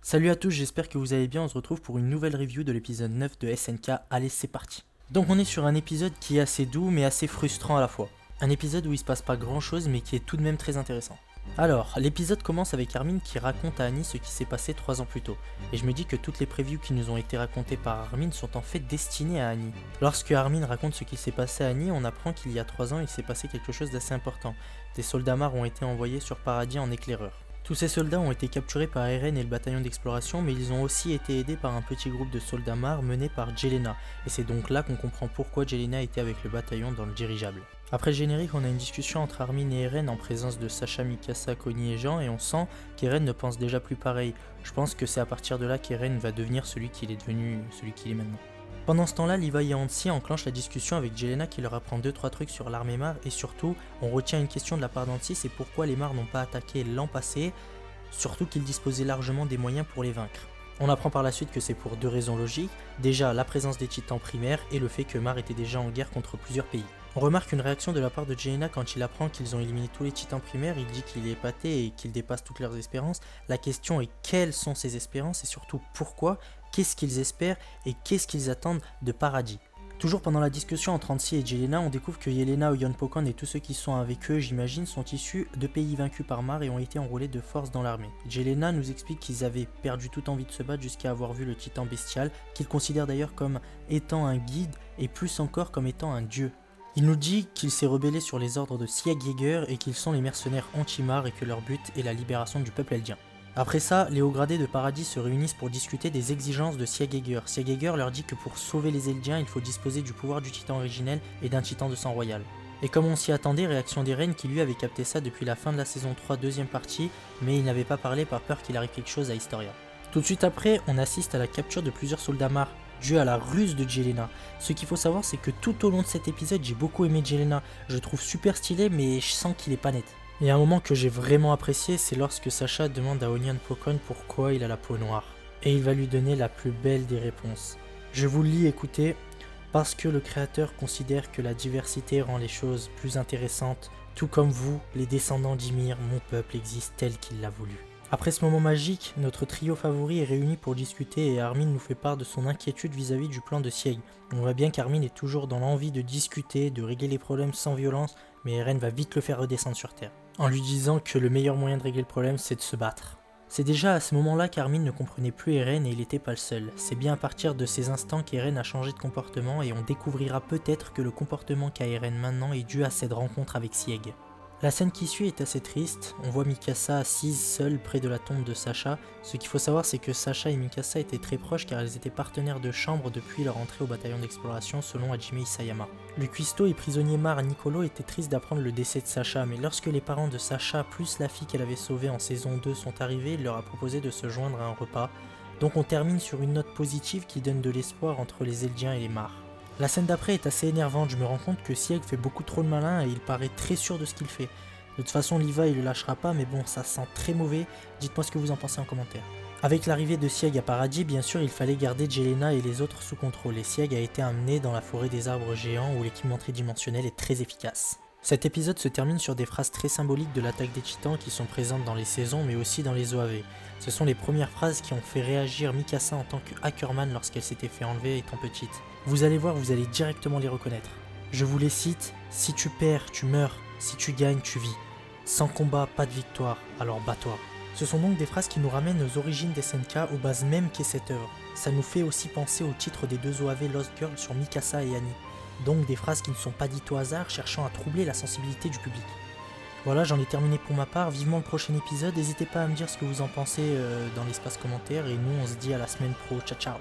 Salut à tous, j'espère que vous allez bien, on se retrouve pour une nouvelle review de l'épisode 9 de SNK, allez c'est parti. Donc on est sur un épisode qui est assez doux mais assez frustrant à la fois. Un épisode où il se passe pas grand chose mais qui est tout de même très intéressant. Alors, l'épisode commence avec Armin qui raconte à Annie ce qui s'est passé 3 ans plus tôt. Et je me dis que toutes les previews qui nous ont été racontées par Armin sont en fait destinées à Annie. Lorsque Armin raconte ce qui s'est passé à Annie, on apprend qu'il y a 3 ans il s'est passé quelque chose d'assez important. Des soldats Mar ont été envoyés sur Paradis en éclaireur. Tous ces soldats ont été capturés par Eren et le bataillon d'exploration, mais ils ont aussi été aidés par un petit groupe de soldats Mar mené par Jelena, et c'est donc là qu'on comprend pourquoi Jelena était avec le bataillon dans le dirigeable. Après le générique, on a une discussion entre Armin et Eren en présence de Sacha, Mikasa, Connie et Jean, et on sent qu'Eren ne pense déjà plus pareil. Je pense que c'est à partir de là qu'Eren va devenir celui qu'il est devenu, celui qu'il est maintenant. Pendant ce temps-là, Levi et Hansi enclenchent la discussion avec Jelena qui leur apprend 2-3 trucs sur l'armée Mar et surtout, on retient une question de la part d'Hansi, c'est pourquoi les Mar n'ont pas attaqué l'an passé, surtout qu'ils disposaient largement des moyens pour les vaincre. On apprend par la suite que c'est pour 2 raisons logiques, déjà la présence des titans primaires et le fait que Mar était déjà en guerre contre plusieurs pays. On remarque une réaction de la part de Jelena quand il apprend qu'ils ont éliminé tous les titans primaires, il dit qu'il est épaté et qu'il dépasse toutes leurs espérances. La question est quelles sont ces espérances et surtout pourquoi, qu'est-ce qu'ils espèrent et qu'est-ce qu'ils attendent de Paradis. Toujours pendant la discussion entre Hansi et Jelena, on découvre que Yelena, Oyon Pokon et tous ceux qui sont avec eux, j'imagine, sont issus de pays vaincus par Mar et ont été enrôlés de force dans l'armée. Jelena nous explique qu'ils avaient perdu toute envie de se battre jusqu'à avoir vu le titan bestial, qu'ils considèrent d'ailleurs comme étant un guide et plus encore comme étant un dieu. Il nous dit qu'il s'est rebellé sur les ordres de Sieg Yeager et qu'ils sont les mercenaires anti-Mar et que leur but est la libération du peuple eldien. Après ça, les hauts gradés de Paradis se réunissent pour discuter des exigences de Sieg Yeager. Sieg Yeager leur dit que pour sauver les Eldiens, il faut disposer du pouvoir du titan originel et d'un titan de sang royal. Et comme on s'y attendait, réaction d'Eren qui lui avait capté ça depuis la fin de la saison 3 deuxième partie, mais il n'avait pas parlé par peur qu'il arrive quelque chose à Historia. Tout de suite après, on assiste à la capture de plusieurs soldats Mar, dû à la ruse de Jelena. Ce qu'il faut savoir, c'est que tout au long de cet épisode, j'ai beaucoup aimé Jelena. Je le trouve super stylé, mais je sens qu'il est pas net. Et un moment que j'ai vraiment apprécié, c'est lorsque Sacha demande à Onion Pokon pourquoi il a la peau noire. Et il va lui donner la plus belle des réponses. Je vous le lis, écoutez. Parce que le créateur considère que la diversité rend les choses plus intéressantes, tout comme vous, les descendants d'Ymir, mon peuple existe tel qu'il l'a voulu. Après ce moment magique, notre trio favori est réuni pour discuter et Armin nous fait part de son inquiétude vis-à-vis du plan de Sieg. On voit bien qu'Armin est toujours dans l'envie de discuter, de régler les problèmes sans violence, mais Eren va vite le faire redescendre sur terre, en lui disant que le meilleur moyen de régler le problème c'est de se battre. C'est déjà à ce moment-là qu'Armin ne comprenait plus Eren et il n'était pas le seul. C'est bien à partir de ces instants qu'Eren a changé de comportement et on découvrira peut-être que le comportement qu'a Eren maintenant est dû à cette rencontre avec Sieg. La scène qui suit est assez triste, on voit Mikasa assise seule près de la tombe de Sacha. Ce qu'il faut savoir c'est que Sacha et Mikasa étaient très proches car elles étaient partenaires de chambre depuis leur entrée au bataillon d'exploration selon Hajime Isayama. Le cuistot et prisonnier Mar Nicolo était triste d'apprendre le décès de Sacha, mais lorsque les parents de Sacha plus la fille qu'elle avait sauvée en saison 2 sont arrivés, il leur a proposé de se joindre à un repas. Donc on termine sur une note positive qui donne de l'espoir entre les Eldiens et les Mar. La scène d'après est assez énervante, je me rends compte que Sieg fait beaucoup trop le malin et il paraît très sûr de ce qu'il fait. De toute façon Levi il le lâchera pas mais bon ça sent très mauvais, dites-moi ce que vous en pensez en commentaire. Avec l'arrivée de Sieg à Paradis, bien sûr il fallait garder Jelena et les autres sous contrôle et Sieg a été amené dans la forêt des arbres géants où l'équipement tridimensionnel est très efficace. Cet épisode se termine sur des phrases très symboliques de l'attaque des titans qui sont présentes dans les saisons mais aussi dans les OAV. Ce sont les premières phrases qui ont fait réagir Mikasa en tant que Hackerman lorsqu'elle s'était fait enlever étant petite. Vous allez voir, vous allez directement les reconnaître. Je vous les cite, si tu perds, tu meurs, si tu gagnes, tu vis. Sans combat, pas de victoire, alors bats-toi. Ce sont donc des phrases qui nous ramènent aux origines des SNK, aux bases même qu'est cette œuvre. Ça nous fait aussi penser au titre des 2 OAV Lost Girl sur Mikasa et Annie. Donc des phrases qui ne sont pas dites au hasard, cherchant à troubler la sensibilité du public. Voilà, j'en ai terminé pour ma part, vivement le prochain épisode, n'hésitez pas à me dire ce que vous en pensez dans l'espace commentaire et nous on se dit à la semaine pro, ciao ciao.